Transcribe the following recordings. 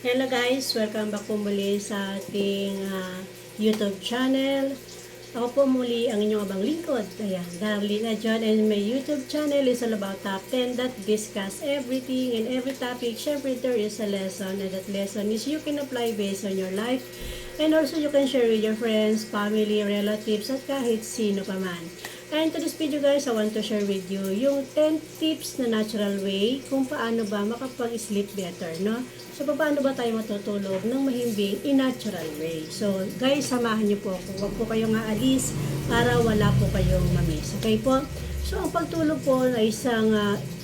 Hello guys, welcome back po muli sa ating YouTube channel. Ako po muli ang inyong abang lingkod. Ayan, Darlene John, and my YouTube channel is all about top 10 that discuss everything and every topic. Syempre there is a lesson, and that lesson is you can apply based on your life, and also you can share with your friends, family, relatives, at kahit sino pa man. And to this video guys, I want to share with you yung 10 tips na natural way kung paano ba makapag-sleep better, no? So, paano ba tayo matutulog ng mahimbing in natural way? So, guys, samahan niyo po ako. Huwag po kayong aalis para wala po kayong mamiss. Okay po? So, ang pagtulog po ay isang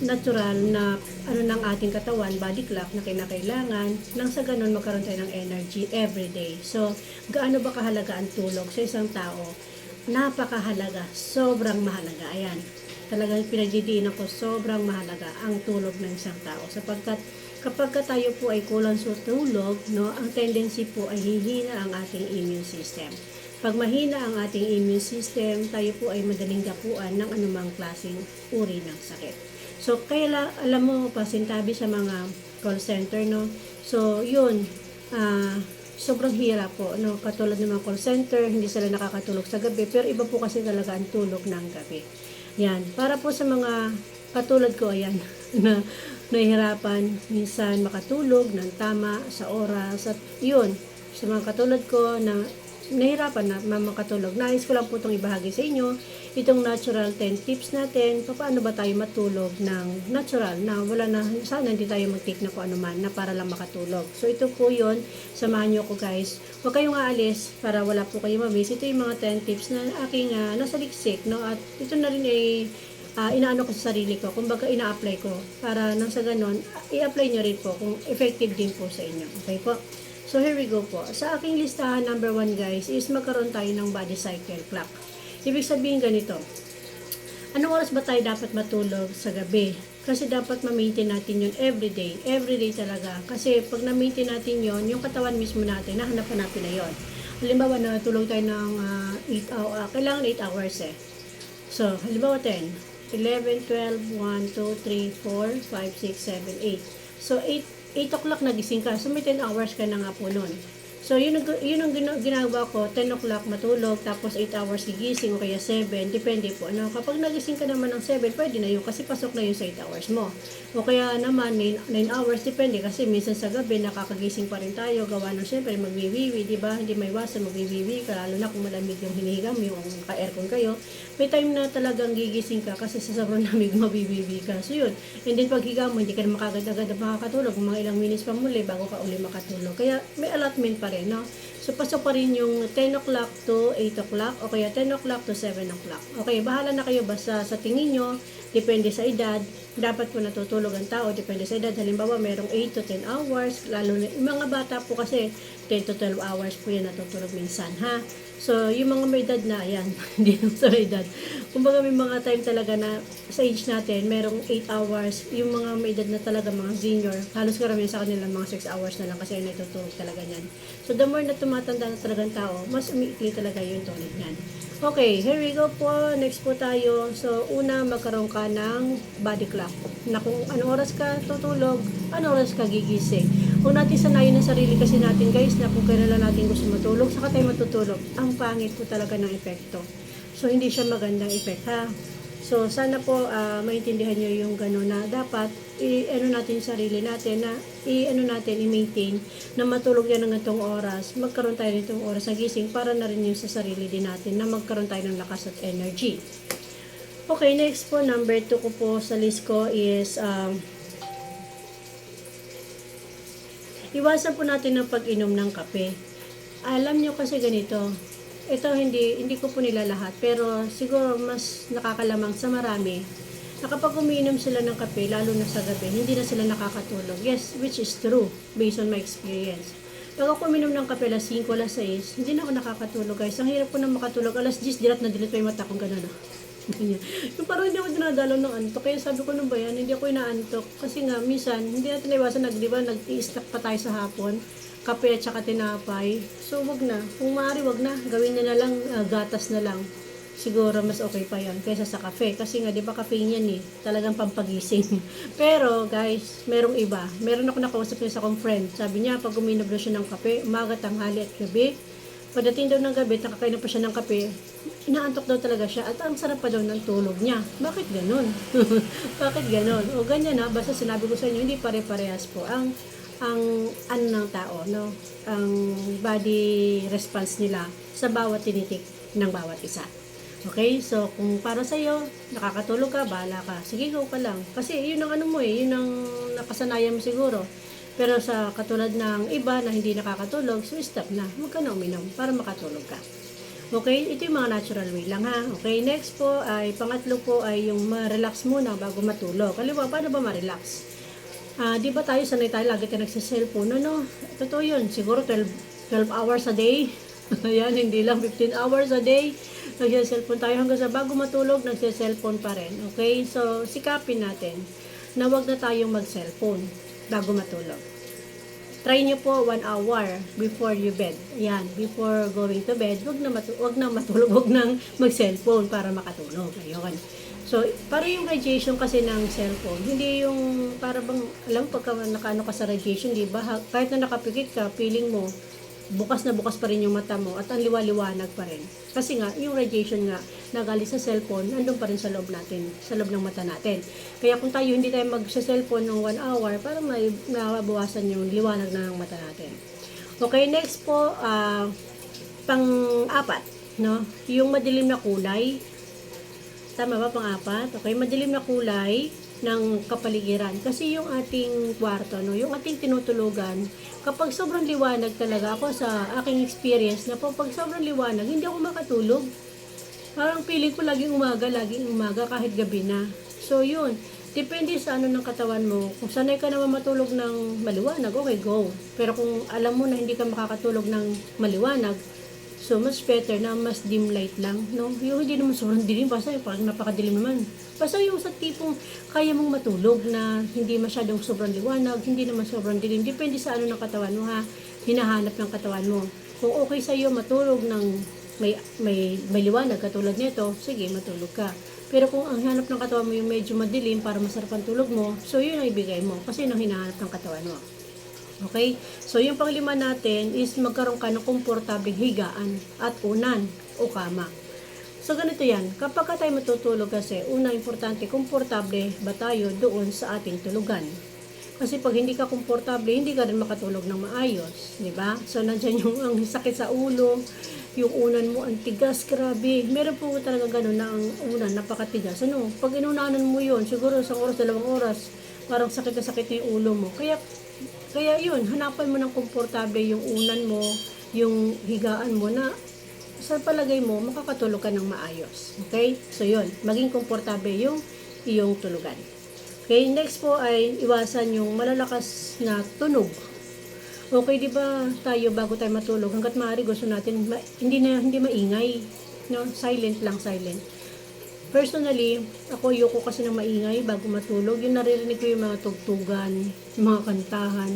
natural na ng ating katawan, body clock na kinakailangan nang sa ganun magkaroon tayo ng energy every day. So, gaano ba kahalaga ang tulog sa isang tao? Napakahalaga, sobrang mahalaga. Ayan, talagang pinagdidiin ako, sobrang mahalaga ang tulog ng isang tao. Sapagkat kapag tayo po ay kulang sa tulog, no, ang tendency po ay hihina ang ating immune system. Pag mahina ang ating immune system, tayo po ay madaling dapuan ng anumang klaseng uri ng sakit. So, kaya alam mo, pasintabi sa mga call center, no? So, yun, sobrang hirap po, no? Katulad ng mga call center, hindi sila nakakatulog sa gabi, pero iba po kasi talaga ang tulog ng gabi. Yan, para po sa mga katulad ko, ayan, na nahihirapan minsan makatulog ng tama sa oras, at yun, sa mga katulad ko na nahihirapan na makatulog, nais ko lang po itong ibahagi sa inyo, itong natural 10 tips natin, paano ba tayo matulog ng natural, na wala na, sana hindi tayo mag-take na kung ano man, na para lang makatulog. So ito po yun, samahan nyo ko guys, huwag kayong aalis para wala po kayo mamiss. Ito yung mga 10 tips na aking nasaliksik, no? At ito na rin ay inaano ko sa sarili ko, kumbaga ina-apply ko, para nang sa ganon, i-apply nyo rin po kung effective din po sa inyo. Okay po? So here we go po. Sa aking listahan, number 1 guys, is magkaroon tayo ng body cycle clock. Ibig sabihin ganito, anong oras ba tayo dapat matulog sa gabi? Kasi dapat ma-maintain natin yun everyday talaga. Kasi pag na-maintain natin yun, yung katawan mismo natin, nahanap-hanapin na yun. Halimbawa, natulog tayo ng 8 hours, kailangan 8 hours eh. So, halimbawa 10, 11, 12, 1, 2, 3, 4, 5, 6, 7, 8. So, 8 o'clock nagising ka. So, may 10 hours ka na nga po nun. So, yun ang ginagawa ko, 10 o'clock matulog, tapos 8 hours gigising, o kaya 7, depende po. Ano, kapag nagising ka naman ng 7, pwede na yun, kasi pasok na yun sa 8 hours mo. O kaya naman, 9 hours, depende, kasi minsan sa gabi, nakakagising pa rin tayo, gawa ng syempre, magwiwiwi, di ba? Hindi may iwasan, magwiwiwi ka, lalo na kung malamig yung hinihiga mo, yung ka-aircon kayo. May time na talagang gigising ka, kasi sa sobrang lamig, mawiwiwi ka. So, yun. And then, pag higa mo, hindi ka na makagad-agad makakatulog, mga ilang minutes pa muli, bago ka uli makatulog. Kaya, may allotment pa rin, no? So, pasok pa rin yung 10 o'clock to 8 o'clock, o kaya 10 o'clock to 7 o'clock. Okay, bahala na kayo, basta sa tingin nyo, depende sa edad, dapat po natutulog ang tao, depende sa edad. Halimbawa, merong 8 to 10 hours, lalo na, yung mga bata po kasi, 10 to 12 hours po yan natutulog minsan, ha? So, yung mga may edad na, yan, hindi lang sa edad. Kumbaga, may mga time talaga na, sa age natin, merong 8 hours, yung mga may edad na talaga, mga senior, halos karamihan sa kanila, mga 6 hours na lang, kasi natutulog talaga yan. So, the more na tumatanda na talagang tao, mas umiikli talaga yung tulog niyan. Okay, here we go po. Next po tayo. So, una, magkaroon ka ng body clock. Na kung anong oras ka tutulog, anong oras ka gigising. Kung natin sanayin ang sarili kasi natin guys, na kung kailan natin gusto matulog, saka tayo matutulog. Ang pangit po talaga ng epekto. So, hindi siya magandang effect ha. So, sana po maintindihan nyo yung gano'n na dapat i-ano natin yung sarili natin na i-maintain na matulog yan ng ganitong oras, magkaroon tayo nitong oras na gising para na rin yung sa sarili din natin na magkaroon tayo ng lakas at energy. Okay, next po, number 2 ko po sa list ko is iwasan po natin ang pag-inom ng kape. Alam nyo kasi ganito, ito hindi ko po nila lahat, pero siguro mas nakakalamang sa marami na kapag umiinom sila ng kape, lalo na sa gabi, hindi na sila nakakatulog. Yes, which is true, based on my experience. Pag ako uminom ng kape, alas 5, alas 6, hindi na ako nakakatulog guys. Ang hirap ko na makatulog, alas 10, dilat na dilat pa yung mata kong gano'n. Yung parang hindi ako dinadalaw ng antok, kaya sabi ko nung ba yan, hindi ako inaantok. Kasi nga, minsan, hindi natin naiwasan, nag-i-stack pa tayo sa hapon, kape at saka tinapay. So, wag na. Kung maaari, wag na. Gawin na lang, gatas na lang. siguro mas okay pa yon kaysa sa kape. Kasi nga, di ba caffeine yan eh, talagang pampagising. Pero guys, merong iba. Meron ako nakausap sa akong friend. Sabi niya, pag uminom daw siya ng kape, umaga, tanghali at gabi, pagdating daw ng gabi, nakakainom pa siya ng kape, inaantok daw talaga siya at ang sarap pa daw ng tulog niya. Bakit ganun? Bakit ganun? O ganyan na, basta sinabi ko sa inyo, hindi pare-parehas po ang ano ng tao, no? Ang body response nila sa bawat tinitik ng bawat isa. Okay? So, kung para sa'yo, nakakatulog ka, bahala ka. Sige, go ka lang. Kasi yun ang ano mo eh, yun ang nakasanayan mo siguro. Pero sa katulad ng iba na hindi nakakatulog, so stop na. Huwag ka na uminom para makatulog ka. Okay? Ito yung mga natural way lang ha. Okay? Next po ay, pangatlo po ay yung ma-relax muna bago matulog. Kaliwa, paano ba ma-relax? Di ba tayo, sanay tayo, lagi tayo nagsiselfone, no? Totoo yun. Siguro 12 hours a day. Ayan, hindi lang 15 hours a day. Nagsiselfone tayo hanggang sa bago matulog, nagsiselfone pa rin. Okay? So, sikapin natin na wag na tayong mag-cellphone bago matulog. Try nyo po 1 hour before you bed. Ayan, before going to bed, wag na matulog, wag nang mag-cellphone para makatulog. Ayun. So, para yung radiation kasi ng cellphone, hindi yung para bang, alam, pagka nakaano ka sa radiation, di ba? Kahit na nakapikit ka, feeling mo, bukas na bukas pa rin yung mata mo at ang liwa-liwanag pa rin. Kasi nga, yung radiation nga, nagaling sa cellphone, andun pa rin sa loob natin, sa loob ng mata natin. Kaya kung tayo hindi tayo mag-cellphone ng 1 hour, parang nabawasan yung liwanag na ng mata natin. Okay, next po, pang-apat, no? Yung madilim na kulay. Tama ba, pang-apat? Okay, madilim na kulay ng kapaligiran. Kasi yung ating kwarto, no, yung ating tinutulugan, kapag sobrang liwanag talaga, ako sa aking experience, na pag sobrang liwanag, hindi ako makatulog. Parang feeling ko laging umaga, kahit gabi na. So, yun. Depende sa ano ng katawan mo. Kung sanay ka naman matulog ng maliwanag, okay, go. Pero kung alam mo na hindi ka makakatulog ng maliwanag, so, much better na mas dim light lang, no? Yung hindi naman sobrang dilim, basta yung parang napakadilim naman. Basta yung sa tipong kaya mong matulog na hindi masyadong sobrang liwanag, hindi naman sobrang dilim. Depende sa ano ng katawan mo, ha? Hinahanap ng katawan mo. Kung okay sa'yo matulog ng may liwanag katulad nito, sige, matulog ka. Pero kung ang hanap ng katawan mo yung medyo madilim para masarap ang tulog mo, so yun ang ibigay mo kasi yun ang hinahanap ng katawan mo. Okay? So, yung panglima natin is magkaroon ka ng komportableng higaan at unan o kama. So, ganito yan. Kapag tayo matutulog kasi, una, importante, komportable ba tayo doon sa ating tulugan? Kasi pag hindi ka komportable, hindi ka rin makatulog ng maayos. Diba? So, nandyan yung ang sakit sa ulo, yung unan mo, ang tigas, grabe. Meron po talaga gano'n na ang unan, napakatigas. Ano? Pag inunanan mo yun, siguro 1 oras, 2 oras, parang sakit na sakit na yung ulo mo. Kaya yun, hanapan mo ng komportable yung unan mo, yung higaan mo na sa palagay mo, makakatulog ka ng maayos. Okay? So yun, maging komportable yung iyong tulugan. Okay, next po ay iwasan yung malalakas na tunog. Okay, di ba tayo bago tayo matulog, hanggat maaari gusto natin, hindi maingay. No? Silent lang, silent. Personally, ako ayoko kasi ng maingay bago matulog. Yung naririnig ko yung mga tugtugan, yung mga kantahan.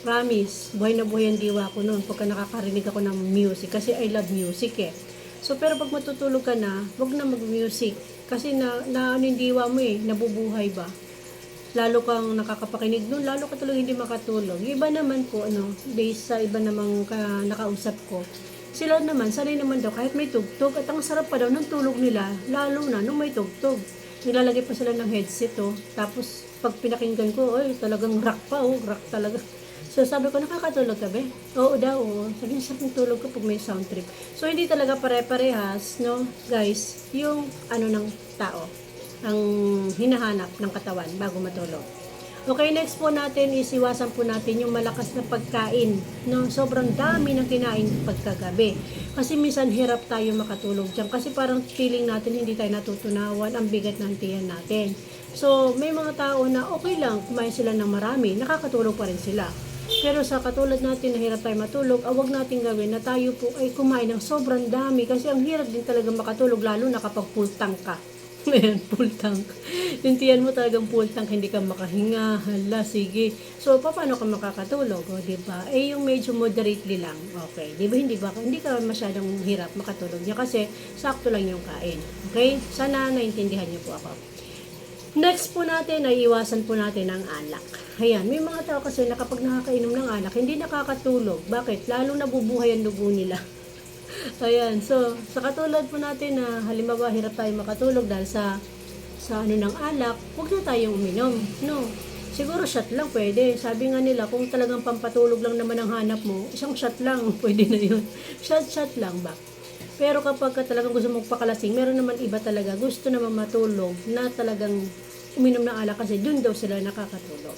Promise, buhay na buhay ang diwa ko noon pagka nakakarinig ako ng music. Kasi I love music eh. So, pero pag matutulog ka na, wag na mag-music. Kasi ano yung diwa mo eh, nabubuhay ba? Lalo kang nakakapakinig nun, lalo ka talaga hindi makatulog. Yung iba naman po, based sa iba namang nakausap ko, sila naman, sanay naman daw, kahit may tugtog, at ang sarap pa daw ng tulog nila, lalo na nung may tugtog. Nilalagay pa sila ng headset, tapos pag pinakinggan ko, talagang rock pa, rock talaga. So sabi ko, nakakatulog ka ba? Oo daw, sabi niya, sarap ng tulog ko pag may sound trip. So hindi talaga pare-parehas, no, guys, yung ano ng tao, ang hinahanap ng katawan bago matulog. Okay, next po natin is iwasan po natin yung malakas na pagkain. No? Sobrang dami ng kinain pagkagabi. Kasi minsan hirap tayo makatulog dyan. Kasi parang feeling natin hindi tayo natutunawan ang bigat ng tiyan natin. So, may mga tao na okay lang, kumain sila ng marami, nakakatulog pa rin sila. Pero sa katulad natin na hirap tayo matulog, wag natin gawin na tayo po ay kumain ng sobrang dami. Kasi ang hirap din talaga makatulog, lalo na kapag full tank ka. Ayan, full tank. Yung tiyan mo talagang full tank, hindi ka makahinga. Hala, sige. So, paano ka makakatulog? O, diba? Eh, yung medyo moderately lang. Okay. Diba, hindi ka masyadong hirap makatulog niya kasi sakto lang yung kain. Okay? Sana naintindihan niyo po ako. Next po natin ay iwasan po natin ang alak. Ayan, may mga tao kasi na kapag nakakainom ng alak, hindi nakakatulog. Bakit? Lalong nabubuhay ang dugo nila. Ayan, so sa katulad po natin na halimbawa hirap tayo makatulog dahil sa ano ng alak, huwag na tayong uminom. No. Siguro shot lang pwede. Sabi nga nila, kung talagang pampatulog lang naman ang hanap mo, isang shot lang, pwede na yun. Shot lang ba? Pero kapag ka talagang gusto mong pakalasing, meron naman iba talaga, gusto naman matulog na talagang uminom ng alak kasi dun daw sila nakakatulog.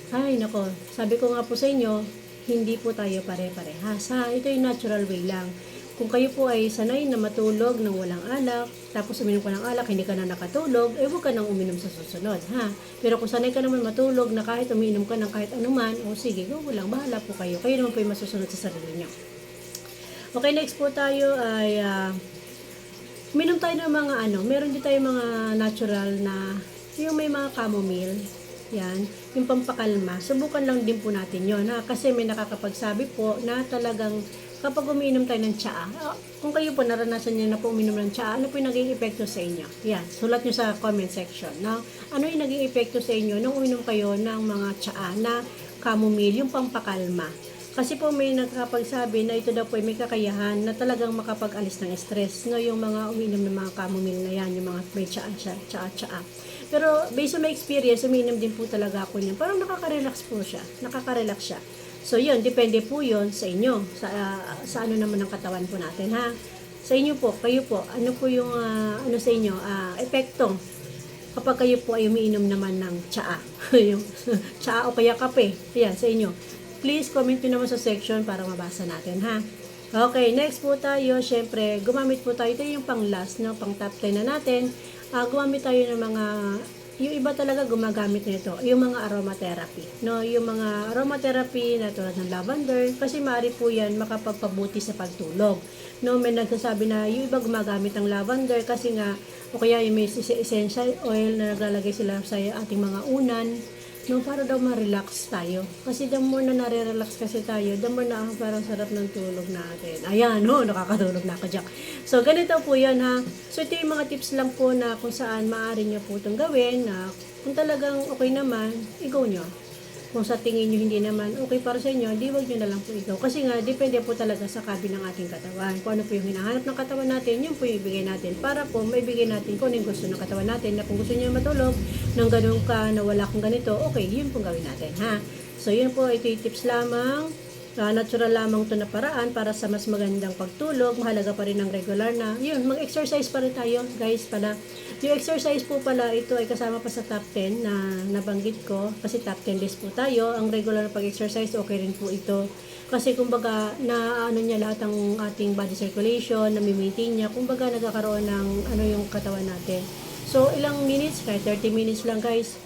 Ay, nako, sabi ko nga po sa inyo, hindi po tayo pare-parehas. Ito yung natural way lang. Kung kayo po ay sanay na matulog ng walang alak, tapos uminom ka ng alak, hindi ka na nakatulog, eh huwag ka nang uminom sa susunod, ha? Pero kung sanay ka naman matulog na kahit uminom ka ng kahit anuman, o sige, go lang, bahala po kayo. Kayo naman po yung masusunod sa sarili nyo. Okay, next po tayo ay uminom tayo ng mga meron din tayo mga natural na yung may mga chamomile. Yan, yung pampakalma. Subukan lang din po natin yon, ha? Kasi may nakakapagsabi po na talagang kapag umiinom tayo ng tsaa, kung kayo po naranasan niyo na po uminom ng tsaa, ano po yung naging epekto sa inyo? Yan, sulat nyo sa comment section. No? Ano yung naging epekto sa inyo nung uminom kayo ng mga tsaa na chamomile, yung pampakalma? Kasi po may nakakapagsabi na ito daw po ay may kakayahan na talagang makapag-alis ng stress. No? Yung mga uminom ng mga chamomile na yan, yung mga may tsaa. Pero based on my experience, uminom din po talaga ako niyan. Parang nakaka-relax po siya. Nakaka-relax siya. So yun, depende po yun sa inyo. Sa ano naman ng katawan po natin, ha? Sa inyo po, kayo po, ano po yung ano sa inyo, epekto kapag kayo po ay umiinom naman ng tsaa. Yung tsaa o kaya kape. Ayan, sa inyo. Please comment nyo naman sa section para mabasa natin, ha? Okay, next po tayo. Siyempre, gumamit po tayo. Ito yung pang last, no? Pang top 10 na natin. Gumamit tayo ng mga, yung iba talaga gumagamit nito, yung mga aromatherapy, no? Yung mga aromatherapy na tulad ng lavender, kasi maaari po yan makapagpabuti sa pagtulog. No, may nagsasabi na yung iba gumagamit ng lavender kasi nga, o kaya yung may essential oil na naglalagay sila sa ating mga unan, no, para daw ma-relax tayo. Kasi the more na nare-relax kasi tayo, the more na parang sarap ng tulog natin. Ayan, no, nakakatulog na ako dyan. So, ganito po yan, ha. So, ito yung mga tips lang po na kung saan maaari nyo po itong gawin, na kung talagang okay naman, i-go nyo. Kung sa tingin nyo hindi naman okay para sa inyo, di wag nyo na lang po i-go. Kasi nga, depende po talaga sa kabi ng ating katawan. Kung ano po yung hinahanap ng katawan natin, yun po yung ibigay natin. Para po, maibigay natin kung ano yung gusto ng katawan natin. Na kung gusto nyo matulog, nang ganun ka, na wala kang ganito, okay, yun po gawin natin, ha. So, yun po, ito yung tips lamang. Natural lamang ito na paraan para sa mas magandang pagtulog. Mahalaga pa rin ang regular na. Yun, mag-exercise pa rin tayo, guys, pala. Yung exercise po pala, ito ay kasama pa sa top 10 na nabanggit ko. Kasi top 10 list po tayo. Ang regular na pag-exercise, okay rin po ito. Kasi kumbaga, na ano niya lahat ng ating body circulation, na maintain niya. Kumbaga, nagkakaroon ng ano yung katawan natin. So, ilang minutes, kahit 30 minutes lang, guys.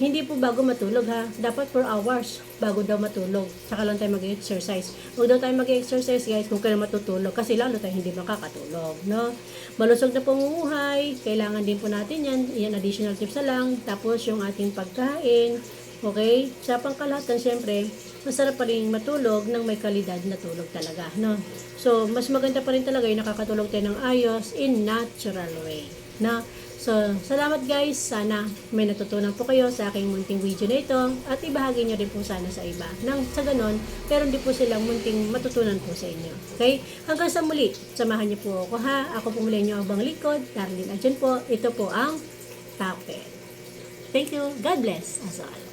Hindi po bago matulog, ha. Dapat 4 hours bago daw matulog. Saka lang tayo mag-exercise. Huwag daw tayo mag-exercise, guys, kung kailan matutulog. Kasi lalo tayo hindi makakatulog, no? Malusog na pamumuhay. Kailangan din po natin yan. Yan, additional tips na lang. Tapos yung ating pagkain. Okay? Sa pangkalahatan, syempre, masarap pa rin matulog ng may kalidad na tulog talaga, no? So, mas maganda pa rin talaga yung nakakatulog tayo ng ayos in natural way, no? So, salamat guys. Sana may natutunan po kayo sa aking munting video na ito at ibahagi nyo rin po sana sa iba. Nang sa ganon, meron din po silang munting matutunan po sa inyo. Okay? Hanggang sa muli, samahan niyo po ako, ha. Ako po muli nyo abang likod, Darlene Adjan po. Ito po ang Top 10. Thank you. God bless us all.